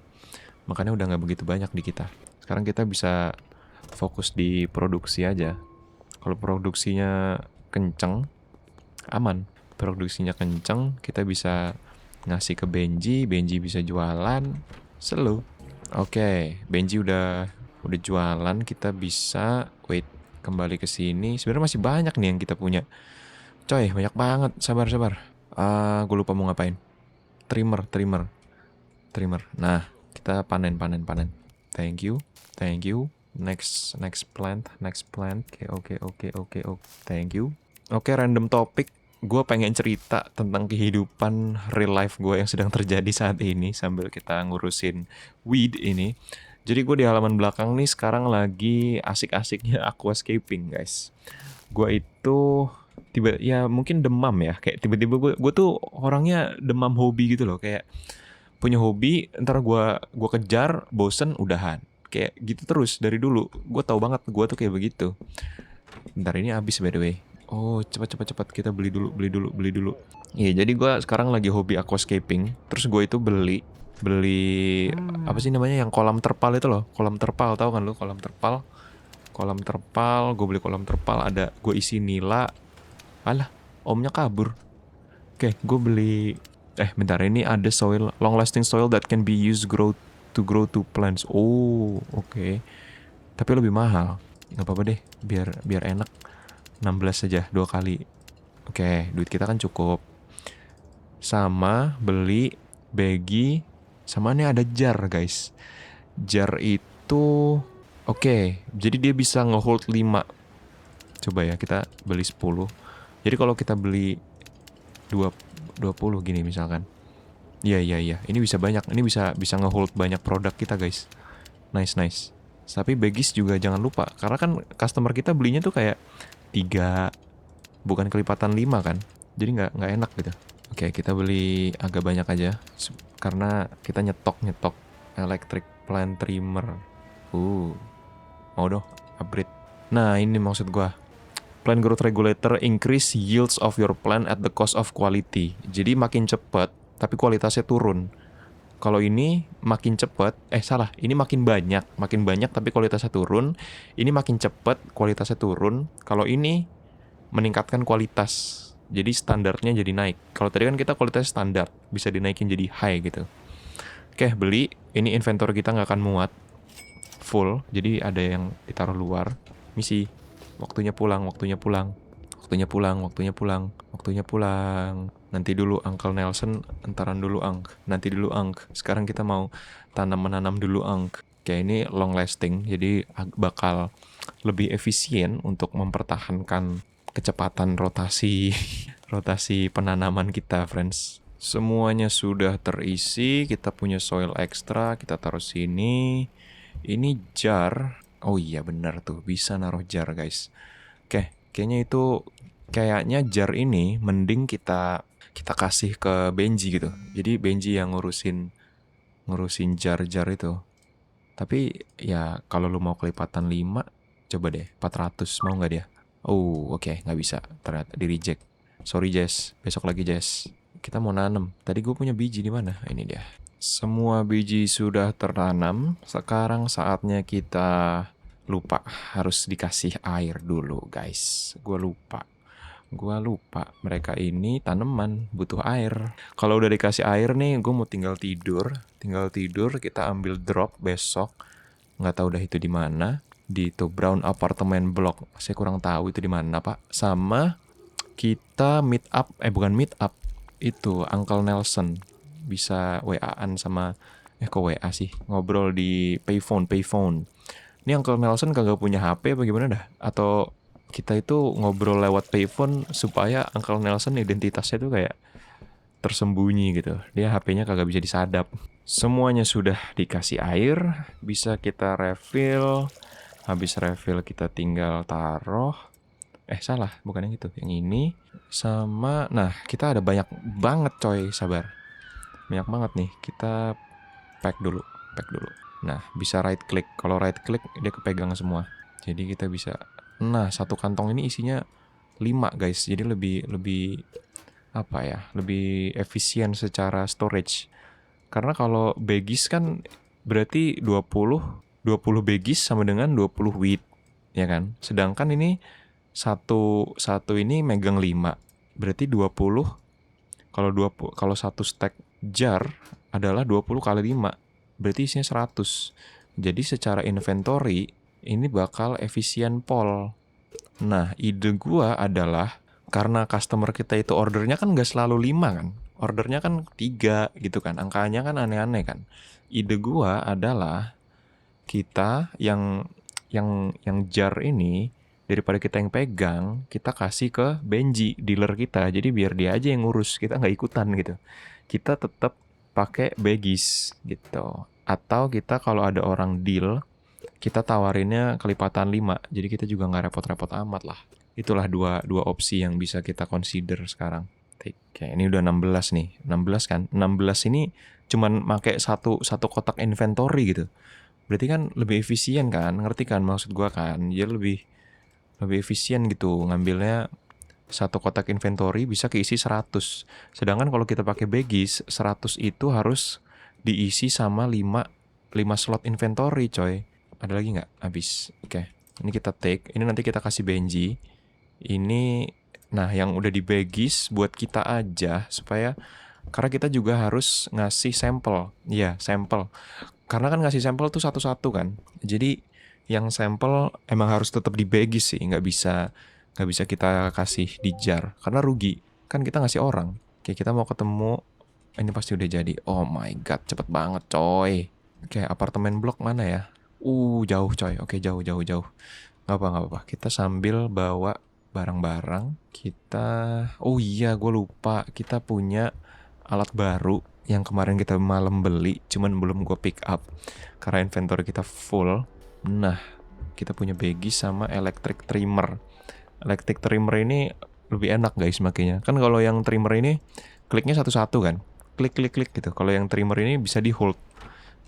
Makanya udah gak begitu banyak di kita. Sekarang kita bisa fokus di produksi aja. Kalau produksinya kenceng, aman. Produksinya kenceng, kita bisa ngasih ke Benji bisa jualan, slow. Oke, Benji udah jualan, kita bisa kembali ke sini. Sebenarnya masih banyak nih yang kita punya. Coy, banyak banget. Sabar. Gue lupa mau ngapain. Trimmer. Nah, kita panen. Thank you. Next plant. Oke. Thank you. Oke, random topic. Gue pengen cerita tentang kehidupan real life gue yang sedang terjadi saat ini sambil kita ngurusin weed ini. Jadi gue di halaman belakang nih sekarang lagi asik-asiknya aquascaping, guys. Gue itu mungkin demam ya. Kayak tiba-tiba gue tuh orangnya demam hobi gitu loh. Kayak punya hobi, ntar gue kejar, bosen, udahan. Kayak gitu terus dari dulu. Gue tahu banget gue tuh kayak begitu. Bentar, ini habis by the way. Oh, cepat kita beli dulu. Iya, jadi gue sekarang lagi hobi aquascaping. Terus gue itu beli apa sih namanya yang kolam terpal itu loh. Kolam terpal, tahu kan lu kolam terpal? Gue beli kolam terpal, ada gue isi nila. Alah, omnya kabur. Oke, gue beli bentar, ini ada soil, long lasting soil that can be used to grow two plants. Oke. Tapi lebih mahal. Gak apa-apa deh, biar enak. 16 saja 2 kali. Oke, duit kita kan cukup. Sama beli bagi, sama ini ada jar, guys. Jar itu oke, jadi dia bisa ngehold 5. Coba ya, kita beli 10. Jadi kalau kita beli 20 gini misalkan. Iya. Ini bisa banyak. Ini bisa ngehold banyak produk kita, guys. Nice. Tapi bagis juga jangan lupa. Karena kan customer kita belinya tuh kayak 3, bukan kelipatan 5 kan. Jadi nggak enak gitu. Oke, kita beli agak banyak aja. Karena kita nyetok electric plant trimmer. Mau dong upgrade. Nah, ini maksud gua. Plant growth regulator increase yields of your plant at the cost of quality. Jadi makin cepat tapi kualitasnya turun. Kalau ini makin cepat, ini makin banyak tapi kualitasnya turun. Ini makin cepat, kualitasnya turun. Kalau ini meningkatkan kualitas. Jadi standarnya jadi naik. Kalau tadi kan kita kualitasnya standar, bisa dinaikin jadi high gitu. Oke, beli. Ini inventory kita nggak akan muat full, jadi ada yang ditaruh luar. Misi. Waktunya pulang, waktunya pulang. Waktunya pulang, waktunya pulang. Waktunya pulang. Nanti dulu Uncle Nelson, entaran dulu Unc. Nanti dulu Unc. Sekarang kita mau menanam dulu Unc. Oke, ini long lasting, jadi bakal lebih efisien untuk mempertahankan kecepatan rotasi rotasi penanaman kita, friends. Semuanya sudah terisi, kita punya soil extra, kita taruh sini. Ini jar. Oh iya benar tuh, bisa naruh jar, guys. Oke, kayaknya jar ini mending kita kasih ke Benji gitu. Jadi Benji yang ngurusin jar-jar itu. Tapi ya kalau lu mau kelipatan 5, coba deh 400, mau nggak dia? Oh, oke, nggak bisa. Ternyata di reject. Sorry Jess, besok lagi Jess. Kita mau nanam. Tadi gue punya biji di mana? Ini dia. Semua biji sudah tertanam. Sekarang saatnya kita lupa harus dikasih air dulu, guys. Gue lupa. Mereka ini tanaman butuh air. Kalau udah dikasih air nih, gue mau tinggal tidur. Kita ambil drop besok. Nggak tahu dah itu di mana. Di itu Brown Apartment Block. Saya kurang tahu itu di mana, Pak. Sama kita bukan meet up. Itu Uncle Nelson. Bisa WA-an sama kok WA sih? Ngobrol di payphone. Ini Uncle Nelson kagak punya HP apa gimana dah? Atau kita itu ngobrol lewat payphone supaya Uncle Nelson identitasnya tuh kayak tersembunyi gitu. Dia HP-nya kagak bisa disadap. Semuanya sudah dikasih air, bisa kita refill. Habis refill kita tinggal taruh. Salah, bukan yang itu. Yang ini sama, nah kita ada banyak banget coy, sabar. Banyak banget nih, kita pack dulu. Nah, bisa right click. Kalau right click dia kepegang semua. Jadi kita bisa, nah satu kantong ini isinya 5 guys. Jadi lebih lebih efisien secara storage. Karena kalau baggies kan berarti 20 baggies sama dengan 20 wheat, ya kan? Sedangkan ini satu ini megang 5. Berarti 20. Kalau satu stack jar adalah 20 kali 5. Berarti isinya 100. Jadi secara inventory ini bakal efisien pol. Nah, ide gua adalah karena customer kita itu ordernya kan nggak selalu 5 kan. Ordernya kan 3 gitu kan. Angkanya kan aneh-aneh kan. Ide gua adalah kita yang jar ini, daripada kita yang pegang, kita kasih ke Benji, dealer kita. Jadi biar dia aja yang ngurus, kita nggak ikutan gitu. Kita tetap pakai baggies gitu. Atau kita kalau ada orang deal, kita tawarinnya kelipatan 5. Jadi kita juga nggak repot-repot amat lah. Itulah dua opsi yang bisa kita consider sekarang. Oke, ini udah 16 nih. 16 kan? 16 ini cuman pakai satu kotak inventory gitu. Berarti kan lebih efisien kan? Ngerti kan maksud gua kan? Jadi lebih efisien gitu ngambilnya. Satu kotak inventory bisa keisi 100. Sedangkan kalau kita pakai baggies, 100 itu harus diisi sama 5 slot inventory, coy. Ada lagi nggak? Habis. Oke. Ini kita take. Ini nanti kita kasih Benji. Ini, nah yang udah di baggies buat kita aja supaya, karena kita juga harus ngasih sampel. Iya, sampel. Karena kan ngasih sampel tuh satu-satu kan. Jadi yang sampel emang harus tetap di baggies sih, nggak bisa kita kasih di jar karena rugi. Kan kita ngasih orang. Kayak kita mau ketemu, ini pasti udah jadi. Oh my god, cepet banget coy. Oke, apartemen blok mana ya? Jauh coy. Oke, jauh. Gak apa-apa. Kita sambil bawa barang-barang. Oh iya, gue lupa. Kita punya alat baru yang kemarin kita malam beli, cuman belum gue pick up karena inventory kita full. Nah, kita punya baggies sama electric trimmer. Electric trimmer ini lebih enak guys makanya. Kan kalau yang trimmer ini kliknya satu-satu kan. Klik gitu. Kalau yang trimmer ini bisa di hold.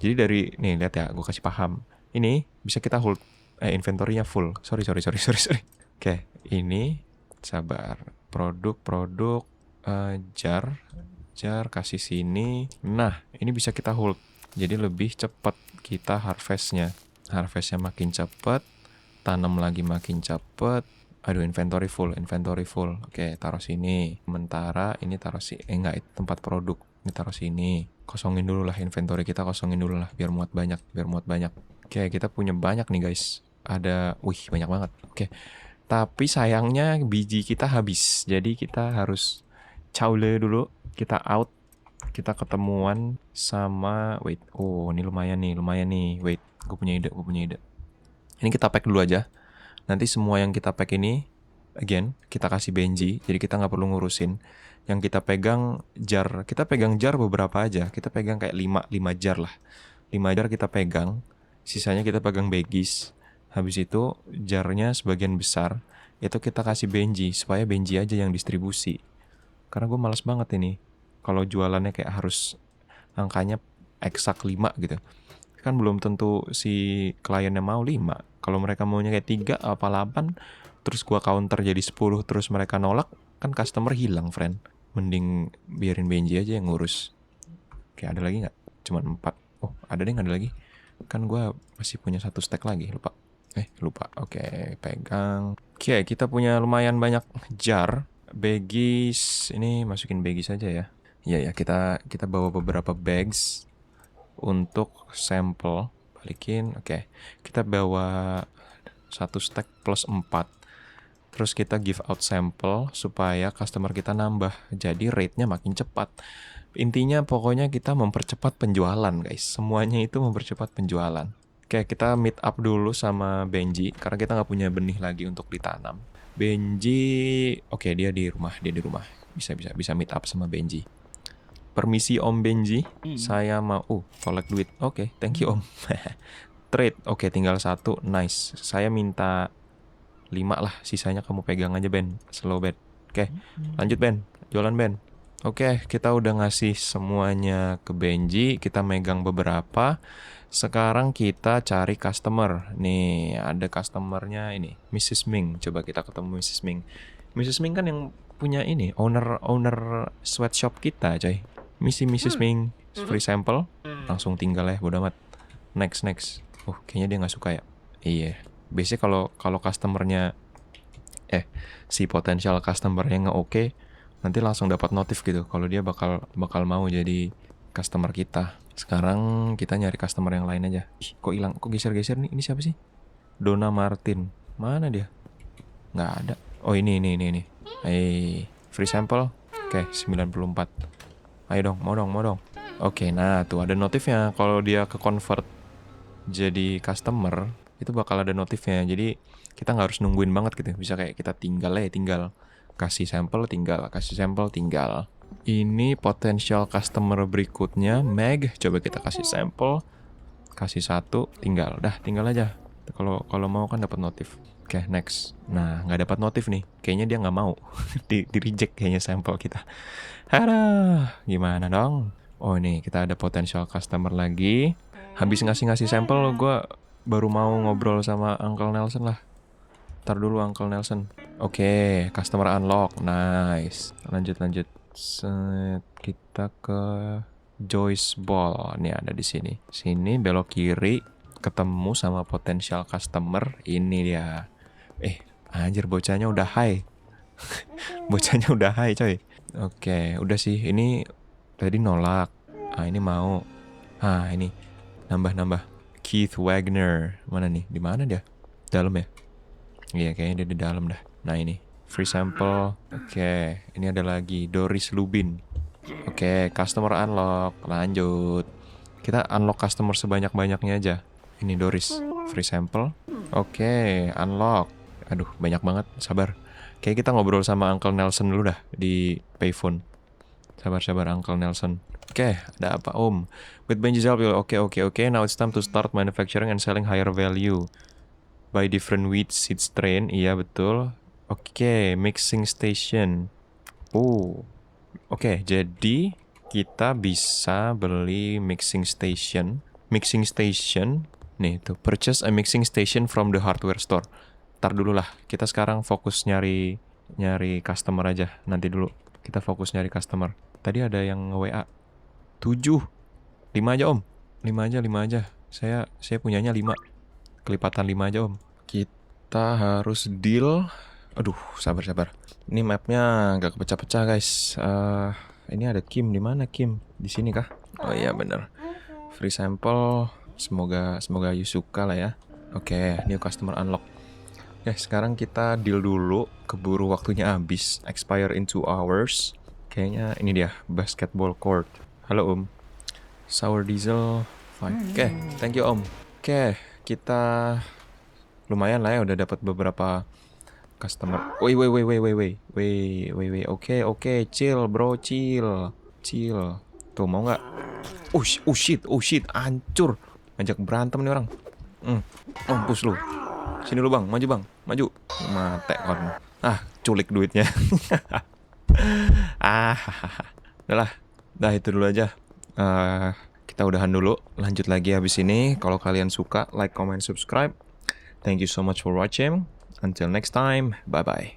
Jadi dari, nih lihat ya, gue kasih paham. Ini bisa kita hold. Inventory-nya full. Sorry. Oke, ini sabar. Produk jar kasih sini. Nah, ini bisa kita hold. Jadi lebih cepat kita harvestnya makin cepat, tanam lagi makin cepat. Aduh, inventory full. Oke, taruh sini. Sementara ini taruh enggak, itu tempat produk. Ini taruh sini. Kosongin dulu lah inventory kita, kosongin dulu lah biar muat banyak, biar muat banyak. Oke, kita punya banyak nih guys. Wih banyak banget. Oke. Tapi sayangnya biji kita habis. Jadi kita harus caule dulu. Kita out. Kita ketemuan sama wait. Oh, ini lumayan nih. Wait, gue punya ide. Ini kita pack dulu aja. Nanti semua yang kita pack ini again, kita kasih Benji, jadi kita nggak perlu ngurusin. Yang kita pegang jar beberapa aja. Kita pegang kayak 5 jar lah. 5 jar kita pegang, sisanya kita pegang Begis. Habis itu jarnya sebagian besar itu kita kasih Benji, supaya Benji aja yang distribusi. Karena gue malas banget ini kalau jualannya kayak harus angkanya eksak 5 gitu. Kan belum tentu si kliennya mau 5. Kalau mereka maunya kayak 3 apa 8, terus gua counter jadi 10 terus mereka nolak, kan customer hilang, friend. Mending biarin Benji aja yang ngurus. Oke, ada lagi nggak? Cuman 4. Oh, ada lagi. Kan gua masih punya 1 stack lagi, lupa. Oke, pegang. Oke, kita punya lumayan banyak jar. Baggies, ini masukin baggies aja ya. Iya ya, kita bawa beberapa bags untuk sampel. Balikin, oke. Kita bawa 1 stack plus 4. Terus kita give out sampel supaya customer kita nambah. Jadi rate-nya makin cepat. Intinya pokoknya kita mempercepat penjualan, guys. Semuanya itu mempercepat penjualan. Oke, kita meet up dulu sama Benji karena kita nggak punya benih lagi untuk ditanam. Benji, oke, dia di rumah. Bisa meet up sama Benji. Permisi Om Benji, saya mau collect duit. Oke, thank you Om. Trade, oke, tinggal 1, nice. Saya minta 5 lah, sisanya kamu pegang aja Ben. Slow Ben. Oke, lanjut Ben, jualan Ben. Oke, kita udah ngasih semuanya ke Benji, kita megang beberapa. Sekarang kita cari customer. Nih, ada customernya ini, Mrs. Ming. Coba kita ketemu Mrs. Ming. Mrs. Ming kan yang punya ini, owner sweatshop kita, coy. Mrs. Ming, free sample, langsung tinggal ya, bodo amat. Next. Kayaknya dia nggak suka ya. Iya. Biasanya kalau customernya si potential customernya nggak oke, nanti langsung dapat notif gitu. Kalau dia bakal mau jadi customer kita. Sekarang kita nyari customer yang lain aja. Ih, kok hilang? Kok geser-geser nih? Ini siapa sih? Donna Martin. Mana dia? Nggak ada. Oh ini. Free sample. Oke, 94. Ayo dong, mau dong. Oke, nah tuh ada notifnya. Kalau dia ke convert jadi customer, itu bakal ada notifnya. Jadi kita nggak harus nungguin banget gitu. Bisa kayak kita tinggal kasih sampel, tinggal. Ini potential customer berikutnya, Meg. Coba kita kasih sampel, kasih 1, tinggal aja. Kalau mau kan dapat notif. Oke, next. Nah, nggak dapat notif nih. Kayaknya dia nggak mau. di reject kayaknya sampel kita. Aduh, gimana dong? Oh ini kita ada potential customer lagi. Habis ngasih sampel, gue baru mau ngobrol sama Uncle Nelson lah. Ntar dulu Uncle Nelson. Oke, customer unlock. Nice. Lanjut. Set, kita ke Joyce Ball. Nih ada di sini. Sini belok kiri, ketemu sama potential customer. Ini dia. Anjir bocahnya udah high. Bocahnya udah high coy. Oke, udah sih. Ini tadi nolak. Ini mau. Ini nambah. Keith Wagner. Mana nih? Di mana dia? Dalam ya? Iya, kayaknya dia di dalam dah. Nah ini free sample. Oke, ini ada lagi Doris Lubin. Oke, customer unlock. Lanjut. Kita unlock customer sebanyak-banyaknya aja. Ini Doris, free sample. Oke, unlock. Aduh, banyak banget. Sabar. Kayak kita ngobrol sama Uncle Nelson dulu dah di payphone. Sabar Uncle Nelson. Oke, ada apa Om? With Benji's help, oke. Now it's time to start manufacturing and selling higher value by different wheat seed strain. Iya betul. Oke, mixing station. Oke, jadi kita bisa beli mixing station. Nih tuh, purchase a mixing station from the hardware store. Ntar dulu lah, kita sekarang fokus nyari customer aja. Nanti dulu kita fokus nyari customer. Tadi ada yang nge-WA 7. 5 aja Om. 5 aja. Saya punyanya 5. Kelipatan 5 aja Om. Kita harus deal. Aduh, sabar. Ini mapnya agak kepecah-pecah guys. ini ada Kim. Di mana Kim? Di sini kah? Oh iya bener. Free sample. Semoga you suka lah ya. Oke, new customer unlock. Ya, sekarang kita deal dulu. Keburu waktunya habis. Expire in 2 hours. Kayaknya ini dia, basketball court. Halo Om. Sour diesel 5. Oke, thank you Om. Oke, kita lumayan lah ya udah dapat beberapa customer. Wait. Oke, chill bro, chill. Tuh mau nggak? Oh shit, hancur. Ngajak berantem nih orang. Mampus lu. Sini lu bang, maju. Mate kon. Culik duitnya. Udahlah. Dah itu dulu aja. Kita udahan dulu. Lanjut lagi habis ini. Kalau kalian suka, like, comment, subscribe. Thank you so much for watching. Until next time, bye-bye.